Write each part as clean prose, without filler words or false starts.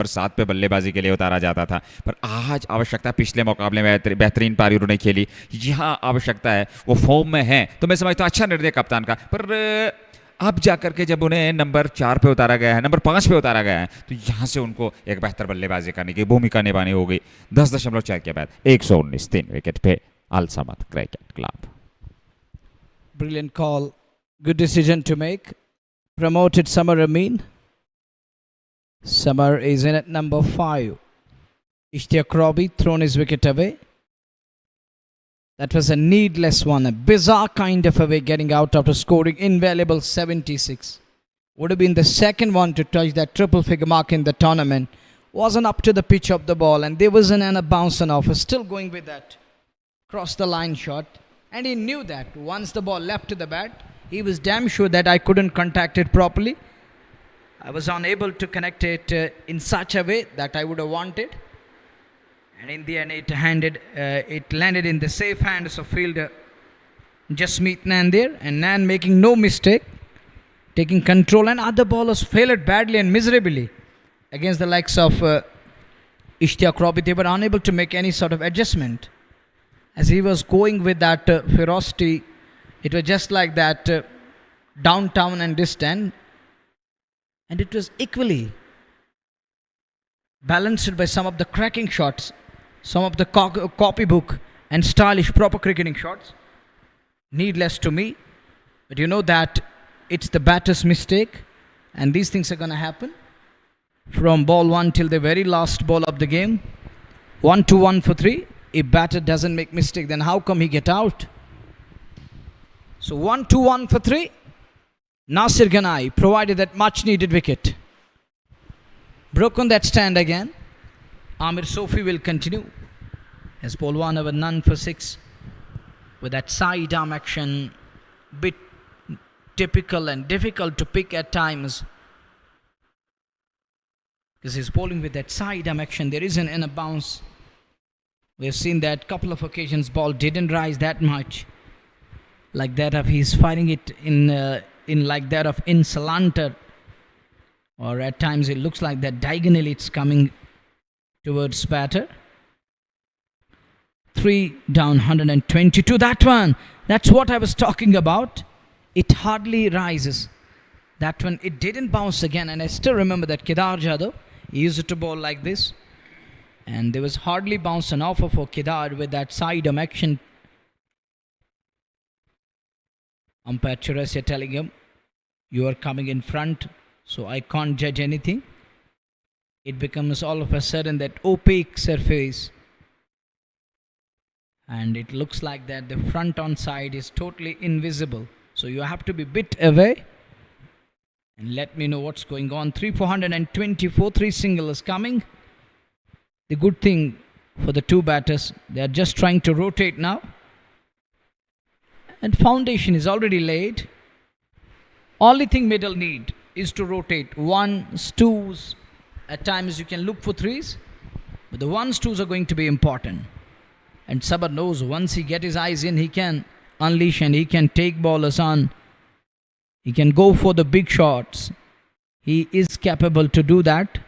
पर 7 पे बल्लेबाजी के लिए उतारा जाता था, पर आज आवश्यकता पिछले मुकाबले में बेहतरीन पारी उन्होंने खेली, यहाँ आवश्यकता है वो फॉर्म में है, तो मैं समझता हूँ अच्छा निर्णय कप्तान का। पर अब जाकर के जब उन्हें नंबर 4 पे उतारा गया है, नंबर 5 पे उतारा गया है, तो यहाँ से उनको एक बेहतर बल्लेबाजी करने की भूमिका निभानी होगी। 10.4 के बाद 119 3 विकेट पे Al Samad cricket club. Brilliant call, good decision to make. Promoted Samar Amin. Samar is in at number 5. Ishtiaq Robbie thrown his wicket away. That was a needless one, a bizarre kind of away, getting out after scoring invaluable 76. Would have been the second one to touch that triple figure mark in the tournament. Wasn't up to the pitch of the ball, and there was an bounce and off. Still going with that cross the line shot, and he knew that once the ball left to the bat, he was damn sure that I couldn't contact it properly. I was unable to connect it in such a way that I would have wanted. And in the end, it landed in the safe hands of fielder Jasmeet Nan there. And Nan making no mistake, taking control. And other bowlers failed badly and miserably against the likes of Ishtiaq Robbie. They were unable to make any sort of adjustment. As he was going with that ferocity, it was just like that downtown and distant. And it was equally balanced by some of the cracking shots, some of the copybook and stylish proper cricketing shots. Needless to me, but you know that it's the batter's mistake, and these things are going to happen from ball 1 till the very last ball of the game. 1-1 for 3. If batter doesn't make mistake, then how come he get out? So 1-1 for 3. Nasir Ghanai provided that much needed wicket. Broken that stand again. Amir Sofi will continue as ball 1 over none for 6 with that side arm action, bit typical and difficult to pick at times because he's bowling with that side arm action. There is an inner bounce. We have seen that couple of occasions ball didn't rise that much like that of he's firing it in like that of in slanter, or at times it looks like that diagonally it's coming towards batter. 3 down, 122. That one, that's what I was talking about. It hardly rises. That one, it didn't bounce again, and I still remember that Kedar Jadhav, he used to bowl like this, and there was hardly bounce an offer for Kedar with that side arm action. Umpire Churasia telling him, you are coming in front, so I can't judge anything. It becomes all of a sudden that opaque surface, and it looks like that the front on side is totally invisible. So you have to be bit away and let me know what's going on. 3-424, 3 singles coming. The good thing for the two batters, they are just trying to rotate now. And foundation is already laid. Only thing middle need is to rotate. 1s, 2s. At times you can look for 3s. But the 1s, 2s are going to be important. And Sabar knows once he gets his eyes in, he can unleash and he can take bowlers on. He can go for the big shots. He is capable to do that.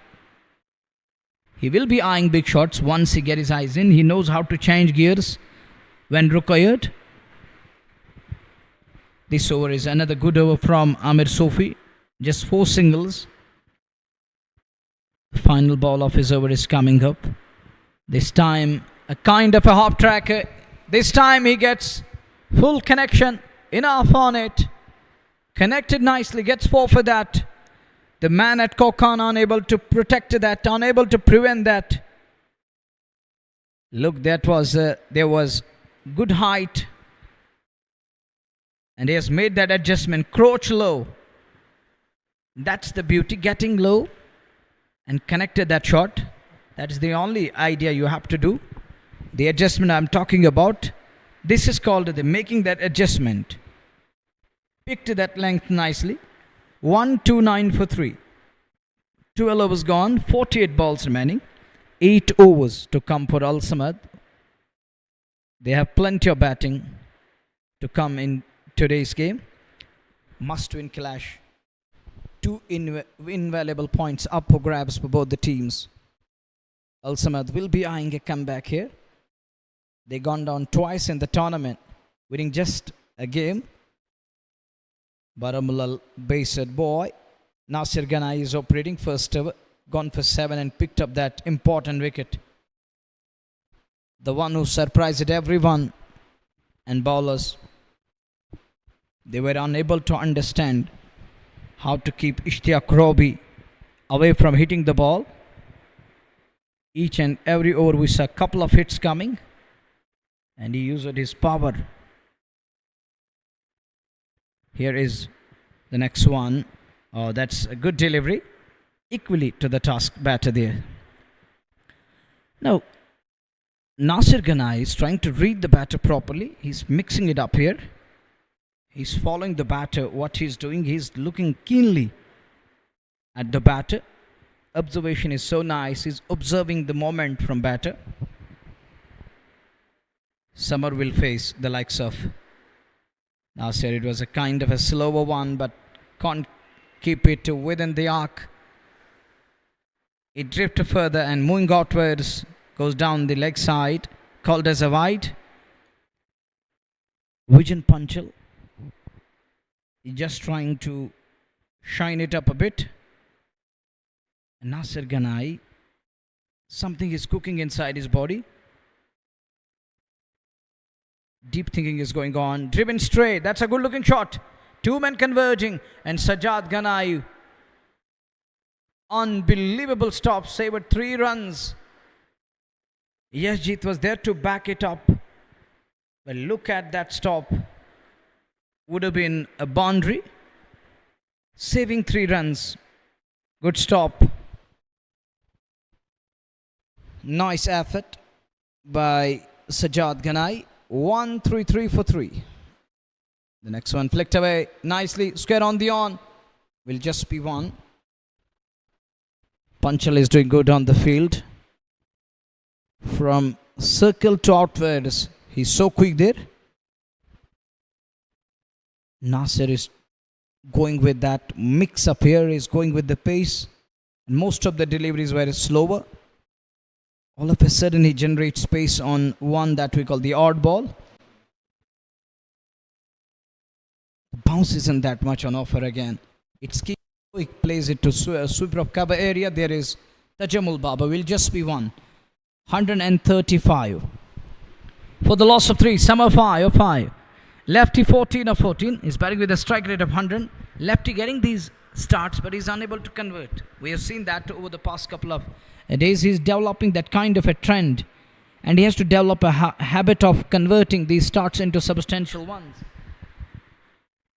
He will be eyeing big shots once he gets his eyes in. He knows how to change gears when required. This over is another good over from Amir Sofi. Just 4 singles. The final ball of his over is coming up. This time a kind of a hop tracker. This time he gets full connection. Enough on it. Connected nicely. Gets 4 for that. The man at Kokon unable to protect that. Unable to prevent that. Look, that was there was good height. And he has made that adjustment. Crouch low. That's the beauty. Getting low and connected that shot. That is the only idea you have to do. The adjustment I'm talking about. This is called the making that adjustment. Picked that length nicely. 1-2-9 for 3. 12 overs gone. 48 balls remaining. 8 overs to come for Al Samad. They have plenty of batting to come in today's game. Must win clash. two invaluable points up for grabs for both the teams. Al Samad will be eyeing a comeback here. They gone down twice in the tournament, winning just a game. Baramullal Bayside boy Nasir Ganai is operating first ever, gone for 7 and picked up that important wicket. The one who surprised everyone and bowlers. They were unable to understand how to keep Ishtiaq Robi away from hitting the ball. Each and every over we saw a couple of hits coming, and he used his power. Here is the next one. Oh, that's a good delivery. Equally to the task batter there. Now, Nasir Ganai is trying to read the batter properly. He's mixing it up here. He's following the batter. What he's doing, he's looking keenly at the batter. Observation is so nice. He's observing the moment from batter. Summer will face the likes of Nasir. It was a kind of a slower one, but can't keep it within the arc. It drifted further and moving outwards, goes down the leg side, called as a wide. Vijan Panchal is just trying to shine it up a bit. And Nasir Ganai, something is cooking inside his body. Deep thinking is going on. Driven straight. That's a good looking shot. Two men converging. And Sajjad Ganai, unbelievable stop. Saved 3 runs. Yashjeet was there to back it up. But look at that stop. Would have been a boundary. Saving 3 runs. Good stop. Nice effort by Sajjad Ganai. 1-3-3 for 3. The next one flicked away nicely. Square on the on. Will just be 1. Panchal is doing good on the field. From circle to outwards, he's so quick there. Nasir is going with that mix up here. He's going with the pace. Most of the deliveries were slower. All of a sudden he generates space on one that we call the odd ball. The bounce isn't that much on offer again. It's keep. He plays it to sweeper of cover area. There is Tajamul Baba. Will just be 1. 135. For the loss of 3. Summer 5 of 5. Lefty 14 of 14. He's batting with a strike rate of 100. Lefty getting these starts, but he's unable to convert. We have seen that over the past couple of days. He's developing that kind of a trend, and he has to develop a habit of converting these starts into substantial ones.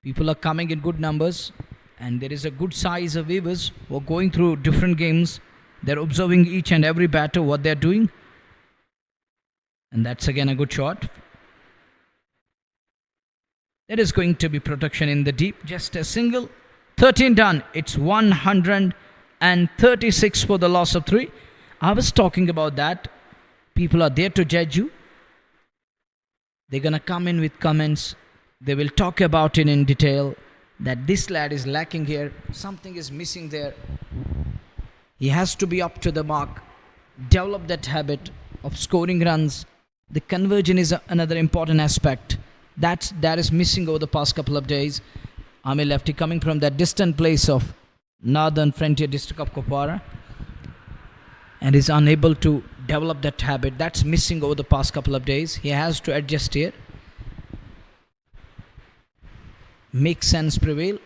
People are coming in good numbers, and there is a good size of viewers who are going through different games. They're observing each and every batter, what they're doing, and that's again a good shot. There is going to be protection in the deep. Just a single. 13 done. It's 136 for the loss of 3. I was talking about that. People are there to judge you. They're going to come in with comments. They will talk about it in detail. That this lad is lacking here. Something is missing there. He has to be up to the mark. Develop that habit of scoring runs. The conversion is another important aspect. That is missing over the past couple of days. I'm a lefty coming from that distant place of Northern Frontier District of Kupwara, and is unable to develop that habit. That's missing over the past couple of days. He has to adjust here. Make sense prevail,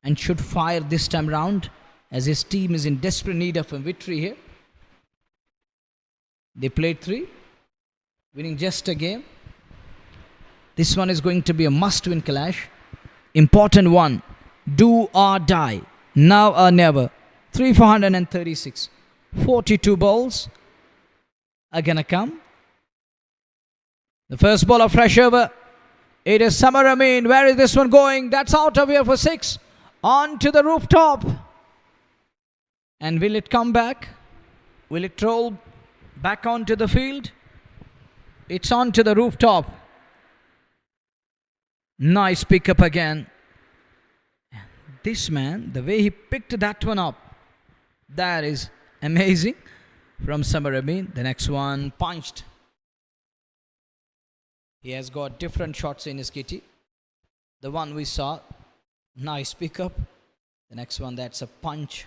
and should fire this time round, as his team is in desperate need of a victory here. They played 3, winning just a game. This one is going to be a must-win clash. Important one. Do or die. Now or never. 3 for 136. 42 balls are going to come. The first ball of fresh over. It is Samar Amin. Where is this one going? That's out of here for 6. On to the rooftop. And will it come back? Will it roll back onto the field? It's on to the rooftop. Nice pickup again. this man, the way he picked that one up, that is amazing from Sumerbugh. The next one punched. He has got different shots in his kitty. The one we saw, nice pickup. The next one, that's a punch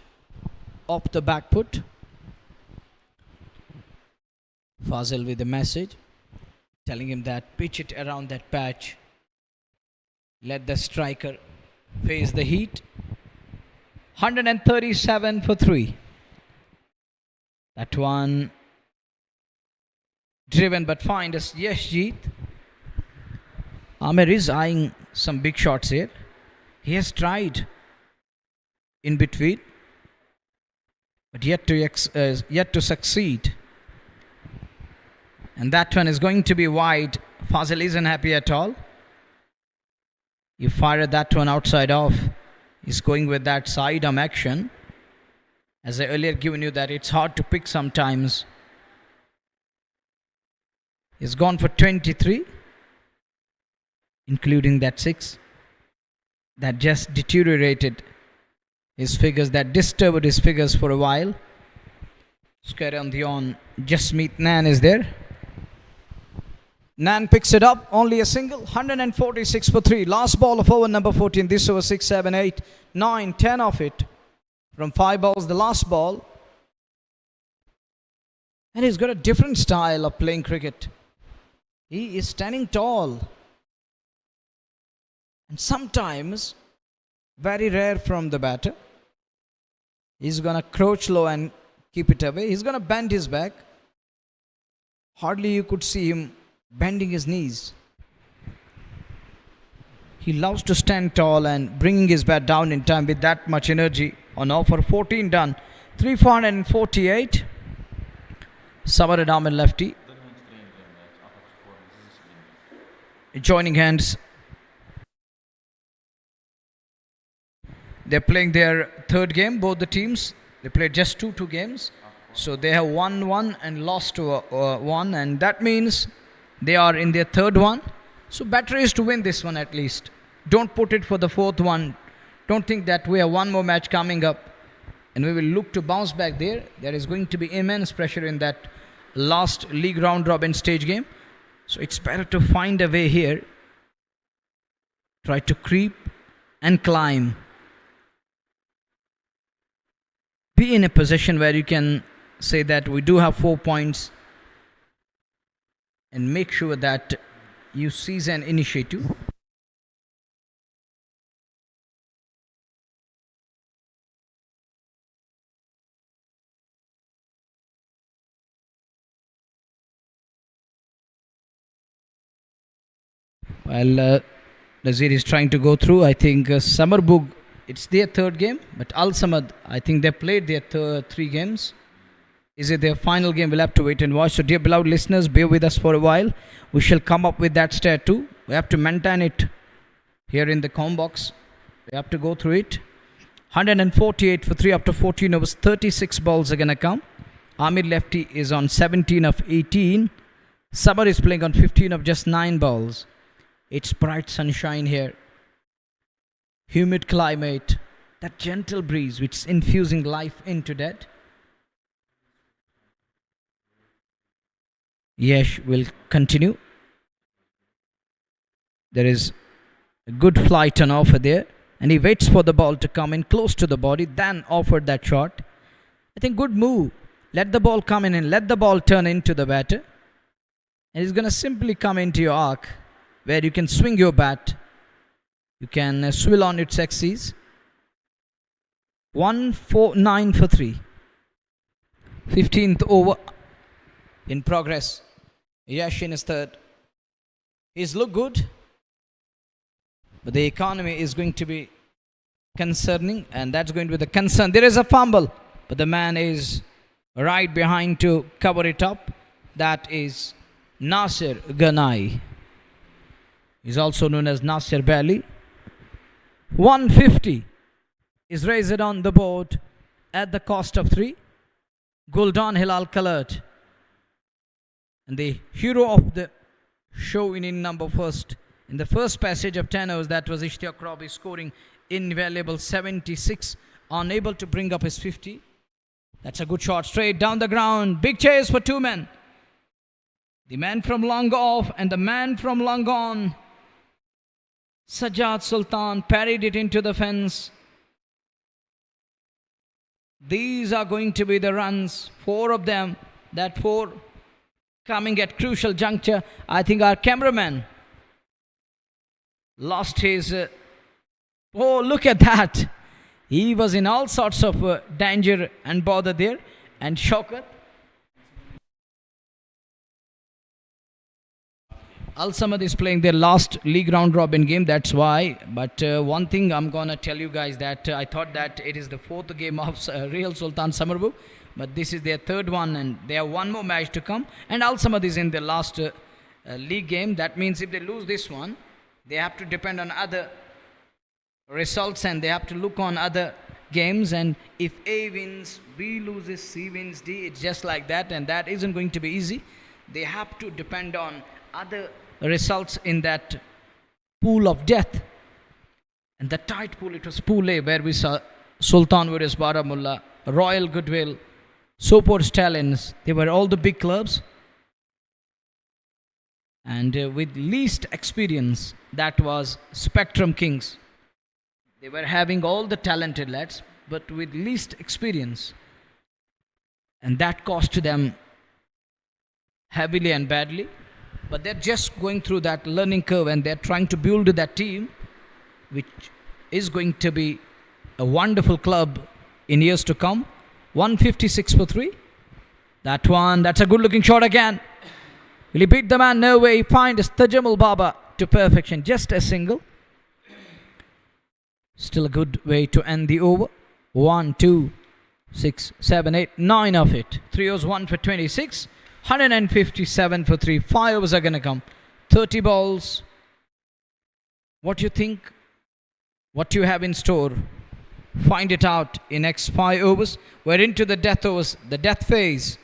off the back foot. Fazil with a message telling him that pitch it around that patch. Let the striker face the heat. 137 for 3. That one driven but fine as Yashjeet. Amir is eyeing some big shots here. He has tried in between, but yet to succeed. And that one is going to be wide. Fazil isn't happy at all. He fired that one outside off. He's going with that side arm action. As I earlier given you that it's hard to pick sometimes. He's gone for 23, including that 6. That just deteriorated his figures, that disturbed his figures for a while. Carry on the on. Jasmeet Nan is there. Nan picks it up, only a single, 146 for 3. Last ball of over number 14. This over 6, 7, 8, 9, 10 of it. From 5 balls, the last ball. And he's got a different style of playing cricket. He is standing tall. And sometimes, very rare from the batter, he's going to crouch low and keep it away. He's going to bend his back. Hardly you could see him bending his knees. He loves to stand tall and bringing his bat down in time with that much energy. On offer, 14 done. 348. Samar Adamir lefty. Joining hands. They're playing their third game, both the teams. They played just two games. So they have won one and lost to one. And that means they are in their third one. So better is to win this one at least. Don't put it for the fourth one. Don't think that we have one more match coming up and we will look to bounce back there. There is going to be immense pressure in that last league round robin stage game. So it's better to find a way here. Try to creep and climb. Be in a position where you can say that we do have 4 points and make sure that you seize an initiative. Well, Nazir is trying to go through. I think Sumerbugh, it's their third game, but Al Samad, I think they played their 3 games. Is it their final game? We'll have to wait and watch. So, dear beloved listeners, bear with us for a while. We shall come up with that stat too. We have to maintain it here in the com box. We have to go through it. 148 for 3 after 14 overs. 36 balls are going to come. Amir lefty is on 17 of 18. Samar is playing on 15 of just 9 balls. It's bright sunshine here. Humid climate. That gentle breeze which is infusing life into that. Yash will continue. There is a good flight on offer there. And he waits for the ball to come in close to the body. Then offered that shot. I think good move. Let the ball come in and let the ball turn into the batter. And he's going to simply come into your arc where you can swing your bat. You can swivel on its axis. 149 for 3. 15th over in progress. Yash in his third. He's looked good. But the economy is going to be concerning. And that's going to be the concern. There is a fumble. But the man is right behind to cover it up. That is Nasir Ghanai. He's also known as Nasir Bali. 150 is raised on the board at the cost of 3. Guldan Hilal colored. And the hero of the show in number first. In the first passage of 10 overs, that was Ishtiaq Robbie scoring Invaluable 76, unable to bring up his 50. That's a good shot, straight down the ground. Big chase for two men. The man from long off and the man from long on. Sajjad Sultan parried it into the fence. These are going to be the runs, 4 of them. That 4 coming at crucial juncture. I think our cameraman lost his... oh, look at that. He was in all sorts of danger and bother there. And Shaukat. Al Samad is playing their last league round robin game, that's why. But one thing I'm going to tell you guys that I thought that it is the 4th game of Real Sultan Sumerbugh. But this is their 3rd one and they have one more match to come. And Al Samad is in their last league game. That means if they lose this one, they have to depend on other results and they have to look on other games. And if A wins, B loses, C wins, D, it's just like that. And that isn't going to be easy. They have to depend on other results in that pool of death. And the tight pool, it was Pool A where we saw Sultan vs Baramulla, Royal Goodwill, Sopor Stallions. They were all the big clubs. And with least experience, that was Spectrum Kings. They were having all the talented lads, but with least experience. And that cost them heavily and badly. But they're just going through that learning curve and they're trying to build that team, which is going to be a wonderful club in years to come. 156 for 3. That one, that's a good looking shot again. Will he beat the man? No way. He finds Tajamul Baba to perfection. Just a single. Still a good way to end the over. 1, 2, 6, 7, 8, 9 of it. 3 overs, 1 for 26. 157 for 3. 5 overs are going to come. 30 balls. What do you think? What do you have in store? Find it out in next 5 overs. We're into the death overs, the death phase.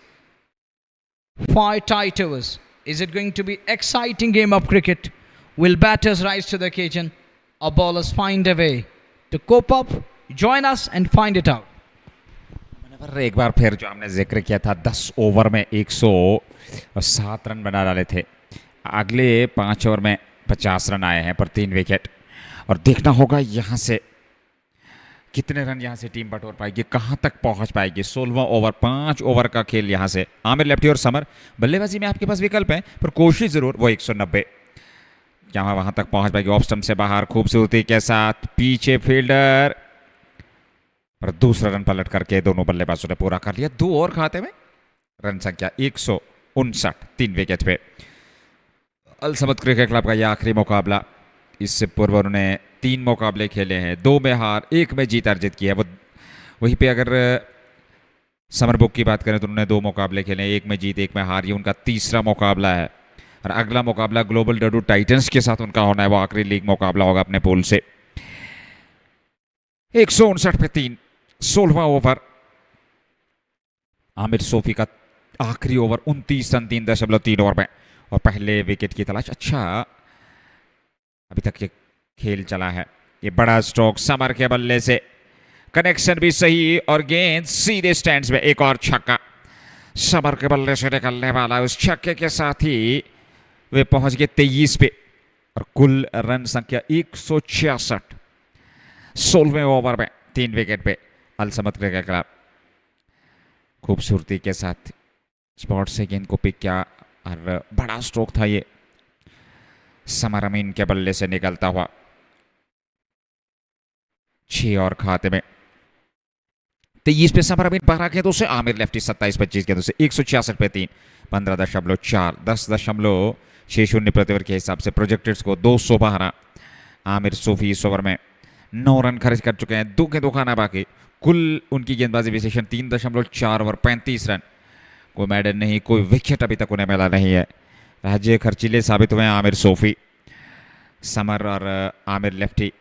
5 tight overs. Is it going to be exciting game of cricket? Will batters rise to the occasion or bowlers find a way to cope up? Join us and find it out. एक बार फिर जो हमने जिक्र किया था 10 over में 107 run बना डाले थे, अगले 5 ओवर में 50 रन आए हैं पर 3 विकेट। और देखना होगा यहाँ से कितने रन यहाँ से टीम बटोर पाएगी, कहाँ तक पहुँच पाएगी। 16वां ओवर, 5 ओवर का खेल यहाँ से। आमिर लेफ्टी और समर बल्लेबाजी में आपके पास विकल्प हैं पर कोशिश जरूर वो 190 यहाँ वहाँ तक पहुँच पाएगी। ऑफ स्टंप से बाहर खूबसूरती के साथ पीछे फील्डर और दूसरा रन पलट करके दोनों बल्लेबाजों ने पूरा कर लिया। 2 ओवर खाते में रन संख्या 159, 3 विकेट पे। अल समद क्रिकेट क्लब का यह आखिरी मुकाबला। इससे पूर्व उन्होंने 3 मुकाबले खेले हैं, 2 में हार, 1 में जीत अर्जित की है। वो वहीं पे अगर समरबुक की बात करें तो उन्होंने 2 मुकाबले खेले हैं, 1 में जीत, 1 में हार। ये उनका तीसरा मुकाबला है और अगला मुकाबला ग्लोबल डडू टाइटंस के साथ उनका होना है। वो आखिरी लीग मुकाबला होगा अपने पूल से। 159 पे 3, 16वां ओवर। आमिर सोफी का आखिरी ओवर 29 रन 3.3 ओवर में और पहले विकेट की तलाश। अच्छा अभी तक ये खेल चला है। ये बड़ा स्ट्रोक समर के बल्ले से, कनेक्शन भी सही और गेंद सीधे स्टैंड्स में। एक और छक्का समर के बल्ले से निकलने वाला। उस छक्के के साथ ही वे पहुंच गए 23 पे और कुल रन संख्या 166। 16वें ओवर में 3 विकेट पे अल समद क्रिकेट क्लब खूबसूरती के साथ स्पॉट से गेंद को पिक किया और बड़ा स्ट्रोक था ये समर अमीन के बल्ले से निकलता हुआ। 6 और खाते में 23 पे समर अमीन 12 गेंदों से, आमिर लेफ्टी 27-25 गेंदों से। 166 पे 3, 15.4, 10.60 प्रति ओवर के हिसाब से प्रोजेक्टेड को 212। आमिर सूफी इस ओवर में 9 रन खर्च कर चुके हैं, 2 गेंदों खाना बाकी। कुल उनकी गेंदबाजी विशेषण 3.4 ओवर 35 रन। कोई मेडन नहीं, कोई विकेट अभी तक उन्हें मिला नहीं है। राज्य खर्चीले साबित हुए हैं आमिर सोफी। समर और आमिर लेफ्टी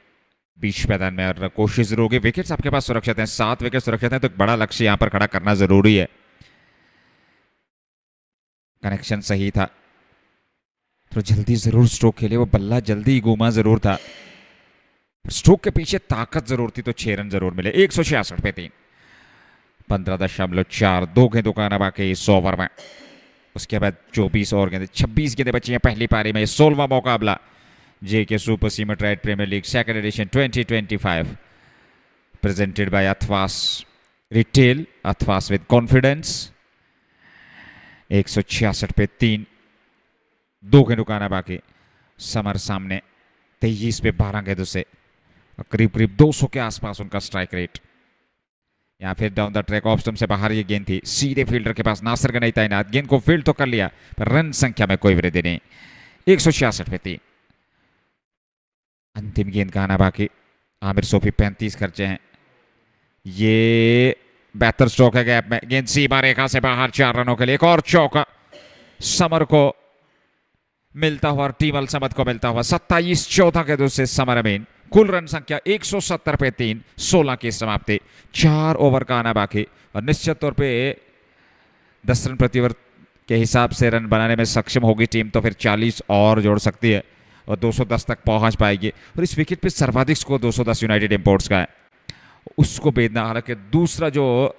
बीच मैदान में और कोशिश जरूर होगी। विकेट्स आपके पास सुरक्षित हैं, 7 विकेट सुरक्षित हैं, तो एक बड़ा लक्ष्य यहां पर खड़ा करना जरूरी है। कनेक्शन सही था तो जल्दी जरूर स्ट्रोक खेले, वो बल्ला जल्दी घूमा जरूर था। स्ट्रोक के पीछे ताकत जरूर थी तो 6 रन जरूर मिले। 166 पे 3, 15.4, 2 गेंदों का बाकी इस ओवर में। उसके बाद 24 और गेंदें, 26 गेंदें बची हैं पहली पारी में। 16वां मुकाबला JK super cement right premier league second edition 2025 presented by Athwas retail, Athwas with confidence. 166 पे 3, 2 गेंदों का बाकी। समर सामने 23 पे 12 गेंदों से, करीब करीब 200 के आसपास उनका स्ट्राइक रेट। यहाँ फिर down the track off stump से बाहर ये गेंद थी, सीधे फील्डर के पास नासिर गनई तैनात, गेंद को फील्ड तो कर लिया पर रन संख्या में कोई वृद्धि नहीं। 166 पे 3, अंतिम गेंद का आना बाकी। आमिर सोफी 35 खर्चे हैं। ये बेहतर स्ट्रोक है गैप में, गेंद सीमा रेखा से बाहर 4 रनों के लिए। एक और चौका समर को मिलता हुआ, टीम अल समद को मिलता हुआ। 27-14 के दूसरे समर अमीन। कुल रन संख्या 170 पे 3, 16 की समाप्ति। 4 ओवर का आना बाकी और निश्चित तौर पे 10 रन प्रति ओवर के हिसाब से रन बनाने में सक्षम होगी टीम तो फिर 40 और जोड़ सकती है और 210 तक पहुंच पाएगी। और इस विकेट पे सर्वाधिक स्कोर 210 यूनाइटेड इंपोर्ट्स का है, उसको बेदना। हालांकि दूसरा जो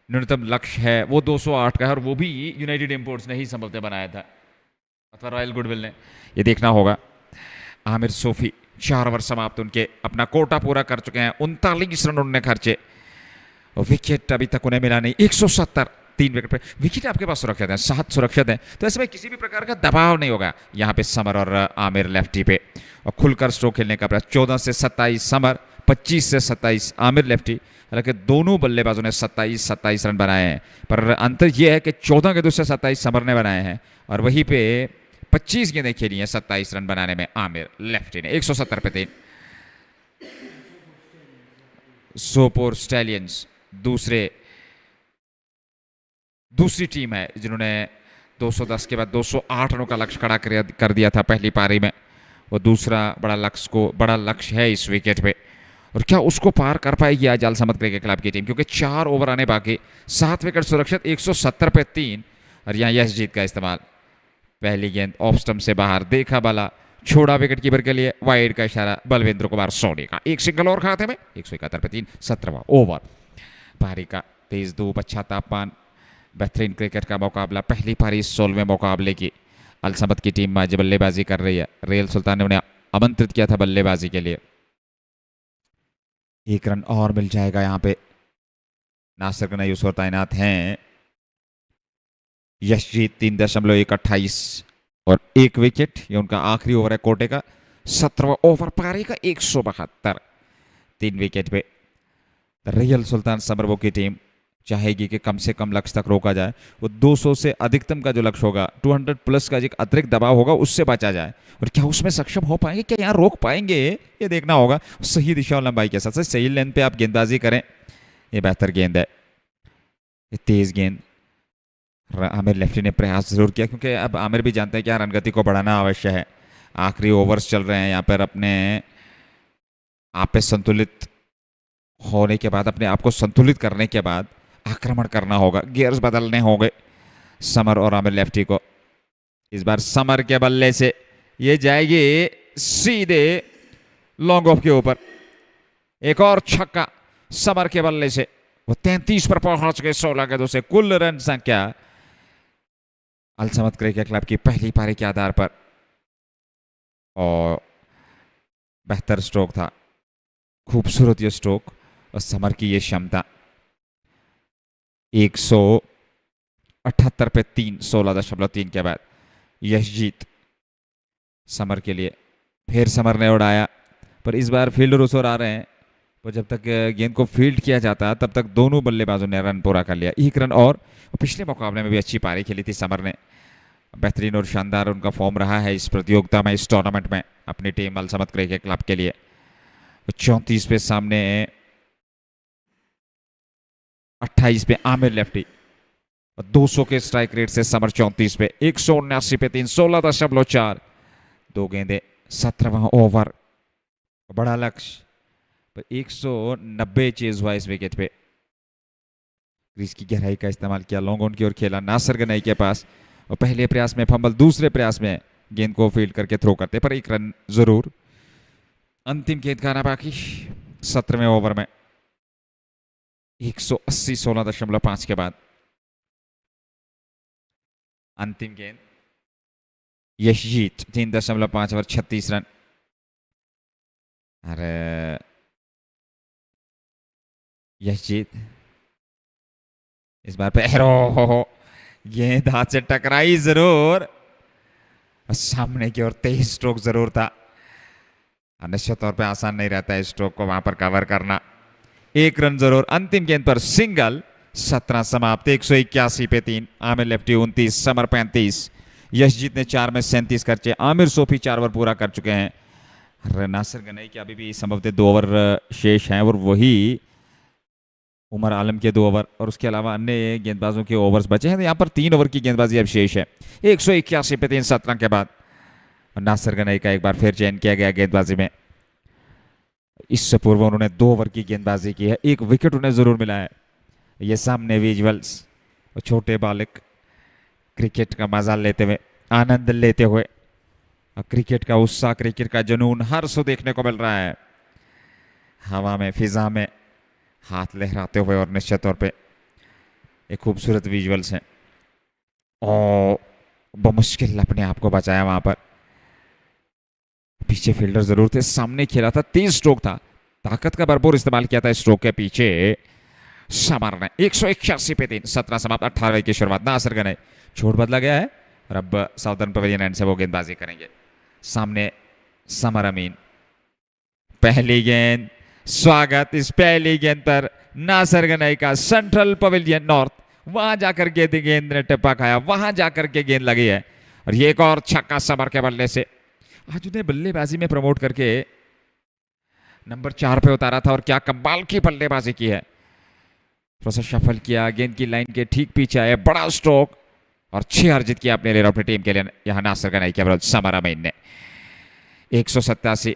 न्यूनतम लक्ष्य है वो 208 का है और वो भी यूनाइटेड इंपोर्ट्स ने ही संभवतः बनाया था अथवा रॉयल गुडविल ने, ये देखना होगा। आमिर सोफी 4 ओवर समाप्त, उनके अपना कोटा पूरा कर चुके हैं। 39 रन उन्होंने खर्चे और विकेट अभी तक उन्हें मिला नहीं। 170, 3 विकेट पे। विकेट आपके पास सुरक्षित है, 7 सुरक्षित है, तो ऐसे में किसी भी प्रकार का दबाव नहीं होगा यहाँ पे समर और आमिर लेफ्टी पे। और खुलकर स्ट्रोक खेलने का प्रयास। 14 से 27 समर, 25 से 27 आमिर लेफ्टी। हालांकि दोनों बल्लेबाजों ने 27-27 रन बनाए हैं, पर अंतर यह है कि 14 के दूसरे 27 समर ने बनाए हैं और वहीं पे 25 गेंदें खेली हैं 27 रन बनाने में आमिर लेफ्टी ने। 170 पे 3। सोपोर स्टैलियंस दूसरी टीम है जिन्होंने 210 के बाद 208 रनों का लक्ष्य खड़ा कर दिया था पहली पारी में। वो दूसरा बड़ा लक्ष्य है इस विकेट पे, और क्या उसको पार कर पाएगी आज अल समद क्रिकेट क्लब की टीम, क्योंकि 4 ओवर आने बाकी। 7 विकेट सुरक्षित। 170 पे 3 और यहाँ यश जीत का इस्तेमाल। पहली गेंद ऑफ स्टंप से बाहर, देखा बाला, छोड़ा विकेट कीपर के लिए, वाइड का इशारा बलविंद्र कुमार सोनी का। एक सिंगल और खाते में। 171 पे 3, 17वां ओवर। पारी का तेज धूप, अच्छा तापमान, बेहतरीन क्रिकेट का मुकाबला। पहली पारी 16वें मुकाबले की अल समद की टीम आज बल्लेबाजी कर रही है। रेल सुल्तान ने उन्हें आमंत्रित किया था बल्लेबाजी के लिए। 1 रन और मिल जाएगा यहाँ पे। नासिर गनई उस ओर तैनात हैं। यशजीत 3.128 और 1 विकेट। ये उनका आखिरी ओवर है कोटे का। 17वां ओवर पारी का। 172, 3 विकेट पे। रियल सुल्तान समरबुग की टीम चाहेगी कि कम से कम लक्ष्य तक रोका जाए। वो 200 से अधिकतम का जो लक्ष्य होगा, 200 प्लस का जो अतिरिक्त दबाव होगा, उससे बचा जाए। और क्या उसमें सक्षम हो पाएंगे, क्या यहाँ रोक पाएंगे, ये देखना होगा। सही दिशा और लंबाई के साथ सही लेंथ पे आप गेंदबाजी करें, ये बेहतर गेंद है। ये तेज गेंद आमिर लेफ्टी ने प्रयास जरूर किया, क्योंकि अब आमिर भी जानते हैं कि रन गति को बढ़ाना अवश्य है। आखिरी ओवर्स चल रहे हैं यहाँ पर। अपने आप पे संतुलित होने के बाद, अपने आप को संतुलित करने के बाद आक्रमण करना होगा, गियर्स बदलने होंगे समर और आमिर लेफ्टी को। इस बार समर के बल्ले से ये जाएगी सीधे लॉन्ग ऑफ के ऊपर। एक और छक्का समर के बल्ले से, वो 33 पर पहुंच गए 16 गेंदों से। कुल रन संख्या अल समद क्रिकेट क्लब की पहली पारी के आधार पर, और बेहतर स्ट्रोक था, खूबसूरत ये स्ट्रोक और समर की ये क्षमता। 178 पे 3, 16.3 के बाद यशजीत समर के लिए। फिर समर ने उड़ाया, पर इस बार फील्डर उस ओर आ रहे हैं, तो जब तक गेंद को फील्ड किया जाता तब तक दोनों बल्लेबाजों ने रन पूरा कर लिया। 1 रन और। पिछले मुकाबले में भी अच्छी पारी खेली थी समर ने। बेहतरीन और शानदार उनका फॉर्म रहा है इस प्रतियोगिता में, इस टूर्नामेंट में अपनी टीम अल समद क्रिकेट क्लब के लिए। 34 पे सामने 28 पे आमिर लेफ्टी, 200 के स्ट्राइक रेट से समर 34 पे। 179 पे 3, 16.4, 2 गेंदे, 17वां ओवर। बड़ा लक्ष्य, 190 चेज हुआ इस विकेट पे। क्रीज की गहराई का इस्तेमाल किया, लॉन्ग ऑन की ओर खेला नासिर गनई के पास, और पहले प्रयास में फंबल, दूसरे प्रयास में गेंद को फील्ड करके थ्रो करते, पर 1 रन जरूर। अंतिम गेंद का आना बाकी 17वें ओवर में 180 16.5 के बाद अंतिम गेंद यशजीत 3.5 ओवर 36 रन। अरे यशजीत इस बार पे गेंद हाथ से टकराई जरूर, सामने की ओर 23 स्ट्रोक जरूर था। निश्चित तौर पे आसान नहीं रहता है स्ट्रोक को वहां पर कवर करना। 1 रन जरूर। अंतिम गेंद पर सिंगल। 17 समाप्त। 181 पे 3। Aamir lefty 29, summer 35। यशजीत ने 4 में 37 खर्चे। आमिर सोफी 4 ओवर पूरा कर चुके हैं। नासिर गनई के अभी भी संभवतः 2 ओवर शेष हैं और वही उमर आलम के 2 ओवर और उसके अलावा अन्य गेंदबाजों के ओवर्स बचे हैं। यहाँ पर 3 ओवर की गेंदबाजी अब शेष है। 181 पे 3 17 के बाद नासिर गनई का एक बार फिर चयन किया गया गेंदबाजी में। इससे पूर्व उन्होंने 2 ओवर की गेंदबाजी की है। 1 विकेट उन्हें जरूर मिला है। ये सामने विजुअल्स, छोटे बालक क्रिकेट का मजा लेते हुए, आनंद लेते हुए, क्रिकेट का उत्साह, क्रिकेट का जुनून हर सो देखने को मिल रहा है। हवा में, फिजा में हाथ लहराते हुए और निश्चित तौर पे एक खूबसूरत विजुअल्स हैं। और बमुश्किल अपने आप को बचाया वहां पर। पीछे फील्डर जरूर थे, सामने खेला था, 23 स्ट्रोक था, ताकत का भरपूर इस्तेमाल किया था स्ट्रोक के पीछे समर ने। 181 पे 3 17 समाप्त। 18 की शुरुआत। नासिर गनई छोड़ बदला गया है और अब साउदर्न पवेलियन एंड से वो गेंदबाजी करेंगे। सामने समर अमीन। पहली गेंद, स्वागत इस पहली गेंद पर नासिर गनई का। सेंट्रल पवेलियन नॉर्थ, वहां जाकर के गेंद ने टिप्पा खाया, वहां जाकर के गेंद लगी है और ये एक और छक्का समर के बल्ले से। आज उन्हें बल्लेबाजी में प्रमोट करके नंबर 4 पे उतारा था और क्या कमाल की बल्लेबाजी की है। थोड़ा सा शफल किया, गेंद की लाइन के ठीक पीछे आए, बड़ा स्ट्रोक और 6 अर्जित किया अपने लिए अपनी टीम के लिए। यहां नासिर गनई के विरुद्ध समर अमीन ने 187।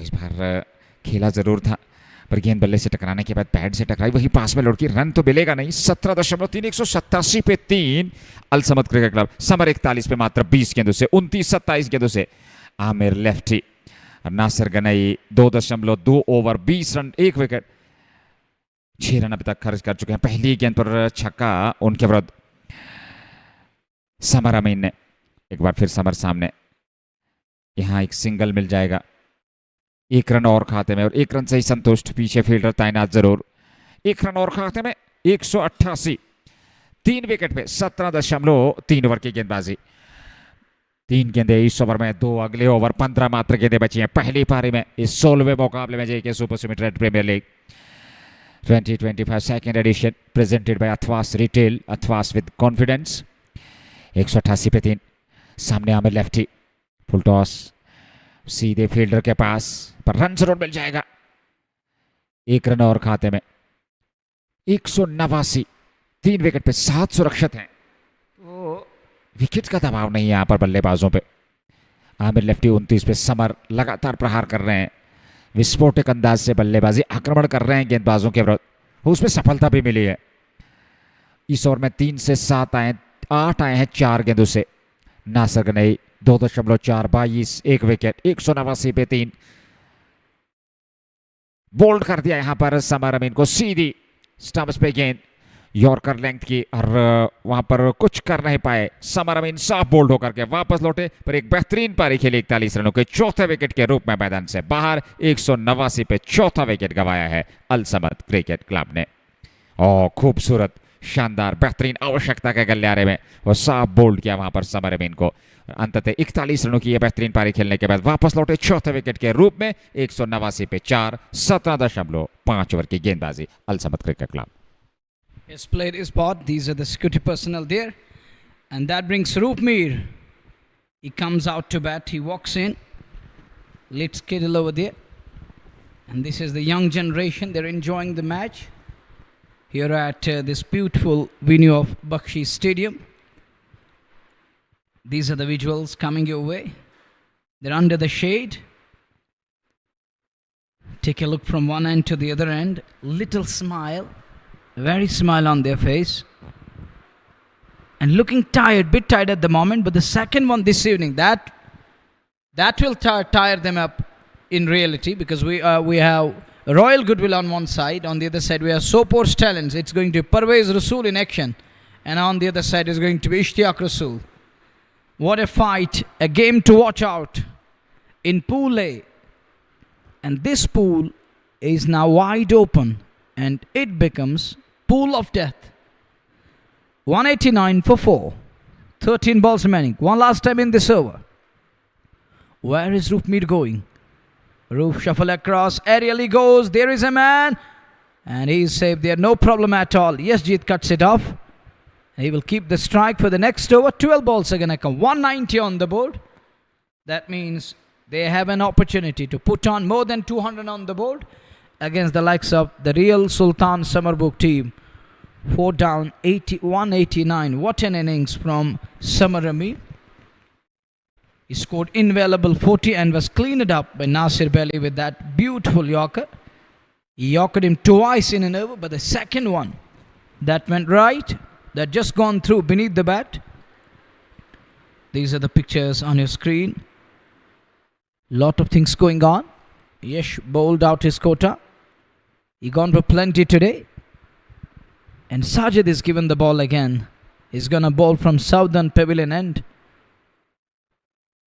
इस बार खेला जरूर था पर गेंद बल्ले से टकराने के बाद पैड से टकराई, वही पास में लुढ़की, रन तो मिलेगा नहीं। 17.3 187 पे 3 अल समद क्रिकेट क्लब। समर 41 पे मात्र 20 गेंदों से 29 27 गेंदों से Aamir lefty. Nasir Ganai 2.2 over 20 run 1 wicket 6 run अभी तक खर्च कर चुके हैं। पहली गेंद पर छक्का उनके विरुद्ध समर अमीन ने। एक बार फिर समर सामने, यहां एक सिंगल मिल जाएगा। 1 रन और खाते में और 1 रन से ही संतुष्ट। पीछे फील्डर तैनात जरूर। 1 रन और खाते में। 188 3 विकेट पे 17.3 ओवर की गेंदबाजी। 3 गेंदे इस ओवर में, 2 अगले ओवर, 15 मात्र गेंदें बची हैं पहली पारी में इस 16वें मुकाबले में JK super cement red premier league 2025 second edition presented by Athwas retail, Athwas with confidence. 188 पे 3 सामने आमिर लेफ्टी। फुल टॉस सीधे फील्डर के पास पर रन जरूर मिल जाएगा। 1 रन और खाते में। 189 3 विकेट पे 7 सुरक्षित हैं। तो विकेट का दबाव नहीं है यहां पर बल्लेबाजों पे। आमिर लेफ्टी 29 पे। समर लगातार प्रहार कर रहे हैं, विस्फोटक अंदाज से बल्लेबाजी, आक्रमण कर रहे हैं गेंदबाजों के विरुद्ध, उसमें सफलता भी मिली है। इस ओवर में 3 से 7 आए, 8 आए हैं 4 गेंदों से। नासिर गनई 2.4 22 1 विकेट। 189 पे 3 बोल्ड कर दिया यहां पर समर अमीन को। सीधी स्टंप्स पे गेंद यॉर्कर लेंथ की और वहां पर कुछ कर नहीं पाए। समर अमीन साफ बोल्ड होकर के वापस लौटे पर एक बेहतरीन पारी खेली 41 रनों के चौथे विकेट के रूप में मैदान से बाहर। 189 पे चौथा विकेट गंवाया है अल समद क्रिकेट क्लब ने। और खूबसूरत, शानदार, बेहतरीन आवश्यकता के गलियारे में वो साफ बोल्ड किया वहां पर समर अमीन को। अंततः 41 रनों की यह बेहतरीन पारी खेलने के बाद वापस लौटे चौथे विकेट के रूप में। 189 पे 4 17.5 ओवर की गेंदबाजी Al Samad cricket club. Has played his part. These are the security personnel there. And that brings Roopmeer. He comes out to bat. He walks in. Let's Kittle over there. And this is the young generation. They're enjoying the match here at this beautiful venue of Bakshi Stadium. These are the visuals coming your way. They're under the shade. Take a look from one end to the other end. Little smile. Very smile on their face. And looking tired, bit tired at the moment. But the second one this evening, that will tire them up. in reality, because we have Royal Goodwill on one side, on the other side we have Sopor's Talents. It's going to be Parvez Rasool in action, and on the other side is going to be Ishtiaq Rasool. What a fight, a game to watch out in Pool A. And this pool is now wide open, and it becomes pool of death. 189 for 4. 13 balls remaining. One last time in this over. Where is Roofmeer going? Roof shuffle across. Aerial he goes. There is a man. And he's safe there. No problem at all. Yesjeet cuts it off. He will keep the strike for the next over. 12 balls are going to come. 190 on the board. That means they have an opportunity to put on more than 200 on the board against the likes of the real Sultan Sumerbugh team. 4 down, 189. What an innings from Samar Amir. He scored invaluable 40 and was cleaned up by Nasir Belli with that beautiful Yorker. He Yorkered him twice in an over, but the second one that went right, that just gone through beneath the bat. These are the pictures on your screen. Lot of things going on. Yesh bowled out his quota. He gone for plenty today. And Sajid is given the ball again. He's going to bowl from Southern Pavilion end.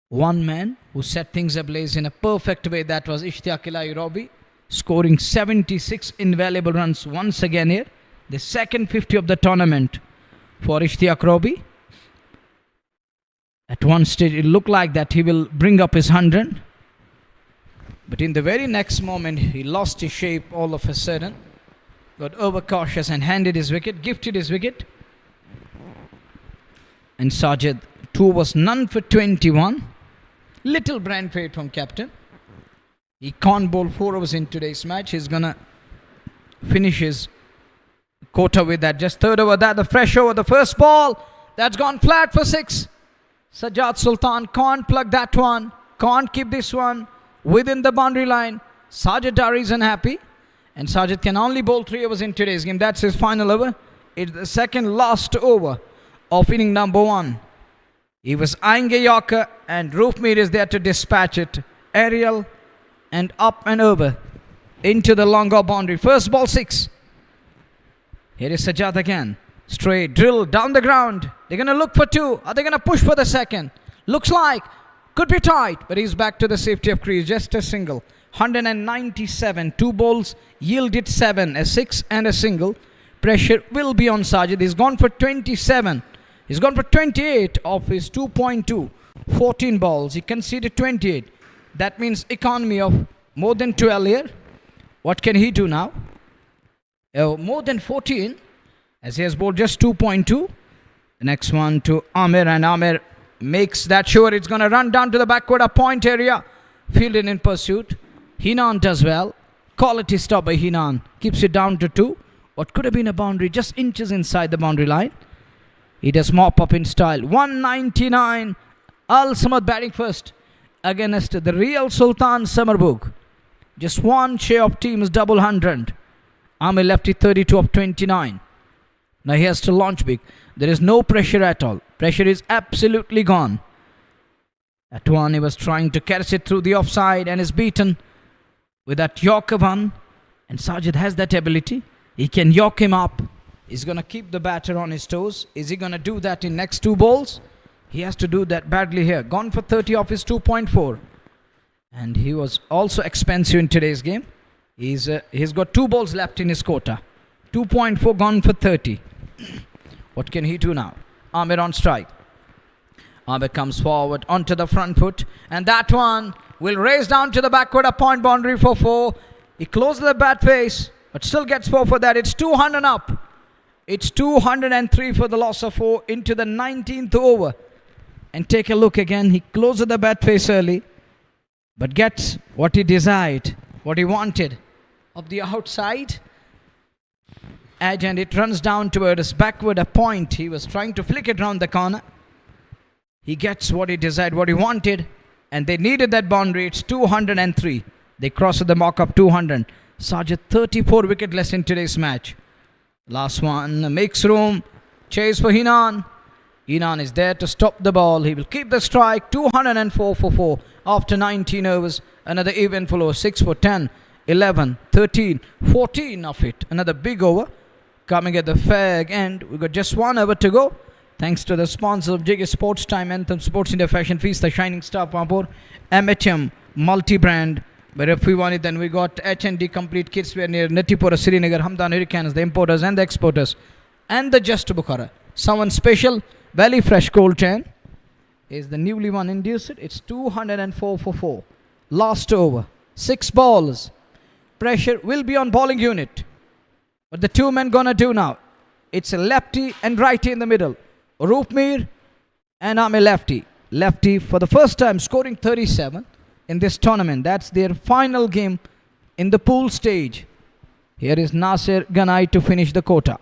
One man who set things ablaze in a perfect way. That was Ishtiaq Ilahi Robi, scoring 76 invaluable runs once again here. The second 50 of the tournament for Ishtiaq Robi. At one stage it looked like that he will bring up his 100. But in the very next moment he lost his shape all of a sudden. Got overcautious and handed his wicket, gifted his wicket. And Sajid, 2 was none for 21. Little brain fade from captain. He can't bowl 4 overs in today's match. He's gonna finish his quota with that. Just third over that, the fresh over, the first ball. That's gone flat for 6. Sajjad Sultan can't plug that one. Can't keep this one within the boundary line. Sajid Dari is unhappy. And Sajid can only bowl 3 overs in today's game. That's his final over. It's the second last over of inning number 1. He was eyeing a Yorker, and Roofmeer is there to dispatch it. Aerial and up and over into the longer boundary. First ball 6. Here is Sajjad again. Straight drill down the ground. They're going to look for 2. Are they going to push for the second? Looks like. Could be tight. But he's back to the safety of crease. Just a single. 197. 2 balls yielded 7. A 6 and a single. Pressure will be on Sajid. He's gone for 27. He's gone for 28 of his 2.2. 14 balls. He conceded 28. That means economy of more than 12 here. What can he do now? More than 14. As he has bowled just 2.2. The next one to Amir. And Amir makes that sure. It's going to run down to the backward a point area. Fielded in pursuit. Hinan does well. Quality stop by Hinan. Keeps it down to 2. What could have been a boundary just inches inside the boundary line. He does mop up in style. 199. Al Samad batting first against the real Sultan Sumerbugh. Just one share of team's double 100. Amir left it 32 of 29. Now he has to launch big. There is no pressure at all. Pressure is absolutely gone. At one he was trying to carry it through the offside and is beaten with that Yorker one. And Sajid has that ability. He can york him up. He's going to keep the batter on his toes. Is he going to do that in next 2 balls? He has to do that badly here. Gone for 30 off his 2.4. And he was also expensive in today's game. He's got 2 balls left in his quota. 2.4 gone for 30. What can he do now? Amir on strike. Amir comes forward onto the front foot. And that one will race down to the backward, a point boundary for 4. He closes the bat face, but still gets 4 for that. It's 200 up. It's 203 for the loss of 4 into the 19th over. And take a look again. He closes the bat face early, but gets what he desired, what he wanted. Of the outside edge, and it runs down towards backward a point. He was trying to flick it round the corner. He gets what he desired, what he wanted, and they needed that boundary. It's 203. They crossed the mark of 200. Sajid 34 wicketless in today's match. Last one makes room. Chase for Hinan. Inan is there to stop the ball. He will keep the strike. 204 for 4 after 19 overs. Another eventful over. 6 for 10, 11, 13, 14 of it. Another big over coming at the fag end. We've got just 1 over to go. Thanks to the sponsor of JK Sports Time, Anthem Sports India Fashion Feast, the Shining Star Pampur, MHM multi-brand. But if we want it, then we got H&D Complete Kids Wear near Natipura, Srinagar, Hamdan Hurricanes, the importers and the exporters, and the Just Bukhara. Someone special, Valley Fresh Cold Chain is the newly one induced. It's 204 for 4. Last over, 6 balls. Pressure will be on bowling unit. What the two men gonna do now? It's a lefty and righty in the middle. Roopmeer and I'm a lefty. Lefty for the first time scoring 37 in this tournament. That's their final game in the pool stage. Here is Nasir Ganai to finish the quota.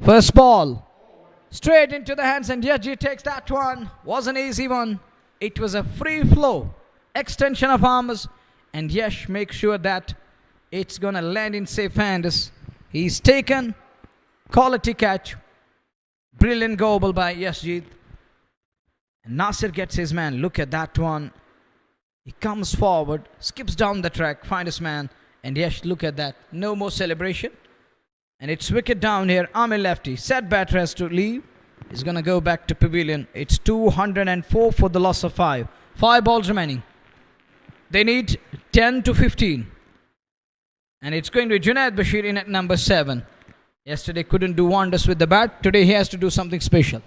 First ball. Straight into the hands and Yaji takes that one. Was an easy one. It was a free flow. Extension of arms. And Yash makes sure that it's going to land in safe hands. He's taken. Quality catch. Brilliant gobble by Yashjeet. And Nasir gets his man. Look at that one. He comes forward, skips down the track, finds his man. And Yash, look at that. No more celebration. And it's wicket down here. Amir lefty. Set batter has to leave. He's going to go back to pavilion. It's 204 for the loss of 5. 5 balls remaining. They need 10 to 15. And it's going to be Junaid Bashir in at number 7. Yesterday couldn't do wonders with the bat. Today he has to do something special.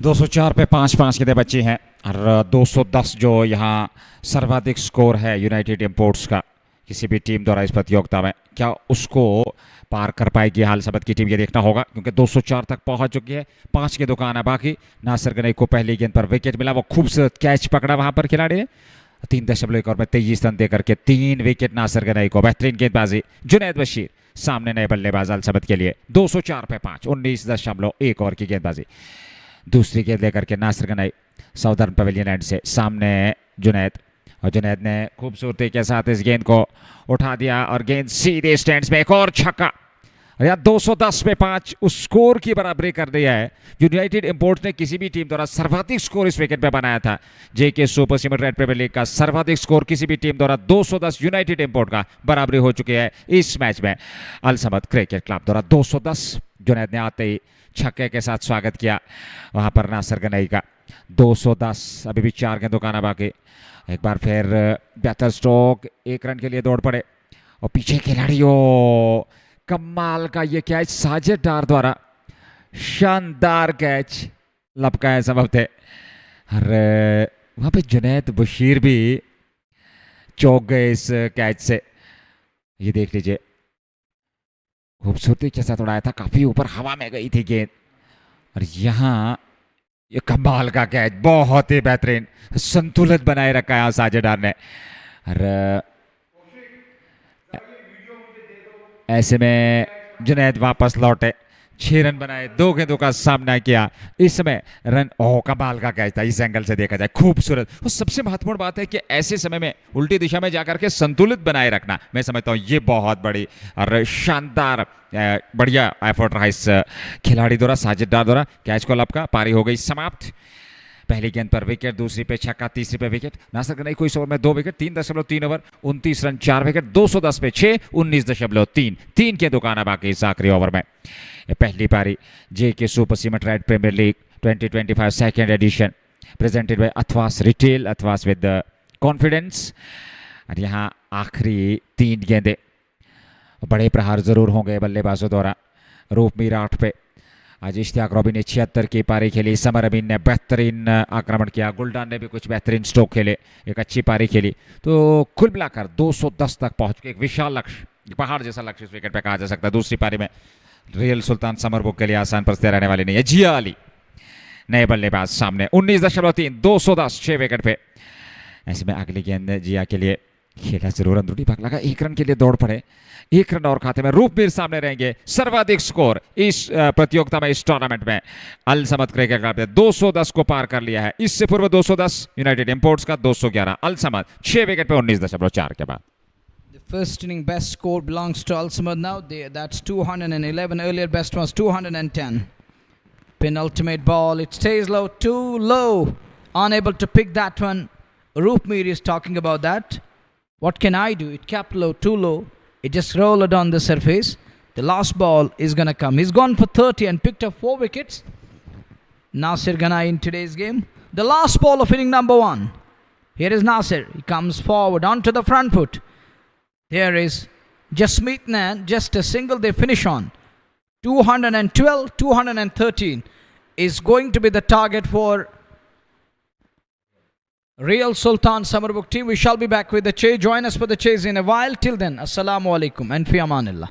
204 पे 5 गेंदें बची हैं और 210 जो यहाँ सर्वाधिक score है United imports का किसी भी टीम द्वारा इस प्रतियोगिता में, क्या उसको पार कर पाएगी हाल सबत की टीम, ये देखना होगा क्योंकि 204 तक पहुंच चुकी है। 5 के दुकान है बाकी। नासिर गनई को पहली गेंद पर विकेट मिला, वो खूबसूरत कैच पकड़ा वहां पर खिलाड़ी ने। 3.1 ओवर में 23 रन देकर के 3 विकेट नासिर गनई को। बेहतरीन गेंदबाजी जुनैद बशीर सामने नए बल्लेबाज अल सबत के लिए। 204 पे 5, 19.1 ओवर की गेंदबाजी। दूसरी गेंद लेकर के Nasir Ganai southern pavilion end से सामने जुनैद, और जुनैद ने खूबसूरती के साथ इस गेंद को उठा दिया और गेंद सीधे स्टैंड्स में। एक और छक्का। या 210 पे 5 उस स्कोर की बराबरी कर दिया है। यूनाइटेड इंपोर्ट्स ने किसी भी टीम द्वारा सर्वाधिक स्कोर इस विकेट पे बनाया था। JK super cement red premier league का सर्वाधिक स्कोर किसी भी टीम द्वारा 210 यूनाइटेड इंपोर्ट का बराबरी हो चुकी है इस मैच में। अल समद क्रिकेट क्लब द्वारा 210। जुनैद ने आते ही छक्के के साथ स्वागत किया वहां पर नासिर गनई का। 210, अभी भी 4 गेंदों का ना बाकी। एक बार फिर बेहतर स्ट्रोक, 1 रन के लिए दौड़ पड़े और पीछे खिलाड़ियों। कमाल का ये कैच साजिद डार द्वारा, शानदार कैच लपका है सबब थे। अरे वहां पे जुनैद बशीर भी चौंक गए इस कैच से। ये देख लीजिए, खूबसूरती के साथ उड़ाया था, काफी ऊपर हवा में गई थी गेंद। और यहाँ ये कमाल का कैच, बहुत ही बेहतरीन संतुलन बनाए रखा है साजिद डार ने। और ऐसे में जुनैद वापस लौटे, 6 रन बनाए, 2 गेंदों का सामना किया। इसमें रन, ओह कमाल का कैच था इस एंगल से देखा जाए, खूबसूरत। और सबसे महत्वपूर्ण बात है कि ऐसे समय में उल्टी दिशा में जाकर के संतुलित बनाए रखना, मैं समझता हूँ ये बहुत बड़ी और शानदार बढ़िया एफर्ट रहा इस खिलाड़ी द्वारा, साजिद डार द्वारा। कैच को लपका, पारी हो गई समाप्त। पहली गेंद पर विकेट, दूसरी पे छक्का, तीसरी पे विकेट। नासिर गनई को इस ओवर में 2 विकेट, 3.3 ओवर, 29 रन, 4 विकेट। 210 पे 6, 19.3। 3 के दुकान बाकी इस आखिरी ओवर में। पहली पारी JK super cement red premier league 2025 second edition presented by Athwas retail, Athwas with confidence. और यहाँ आखिरी 3 गेंदें, बड़े प्रहार जरूर होंगे बल्लेबाजों द्वारा। रूपमीर 8 पे, आज इश्तियाक रॉबी ने 76 की पारी खेली, समर अमीन ने बेहतरीन आक्रमण किया, गुलडान ने भी कुछ बेहतरीन स्ट्रोक खेले, एक अच्छी पारी खेली। तो कुल मिलाकर 210 तक पहुंच के एक विशाल लक्ष्य, पहाड़ जैसा लक्ष्य इस विकेट पे कहा जा सकता है। दूसरी पारी में रियल सुल्तान समरबुग के लिए आसान परिस्थितियां रहने वाली नहीं है। जिया अली नए बल्लेबाज सामने, 19.3, 210, 6 विकेट पे। ऐसे में अगली गेंद जिया के लिए खेला जरूर, अंदरूनी भाग लगा, 1 रन के लिए दौड़ पड़े। 1 रन और खाते में रूपमीर सामने रहेंगे। सर्वाधिक स्कोर इस प्रतियोगिता में, इस टूर्नामेंट में अल समद क्रिकेट क्लब ने 210 को पार कर लिया है। इससे पूर्व 210 यूनाइटेड इंपोर्ट्स का 211। अल समद 6 विकेट पे 19.4 के बाद। The first inning best score belongs to Al Samad now. That's 211. Earlier best was 210. Penultimate ball. It stays low. Too low. Unable to pick that one. Roopmeer is talking about that. What can I do? It kept low. Too low. It just rolled on the surface. The last ball is going to come. He's gone for 30 and picked up 4 wickets. Nasir Ghanai in today's game. The last ball of inning number 1. Here is Nasir. He comes forward onto the front foot. Here is Jasmeet Nan. Just a single they finish on. 212, 213 is going to be the target for Real Sultan Sumerbugh team. We shall be back with the chase. Join us for the chase in a while. Till then, Assalamu alaikum and fi amanillah.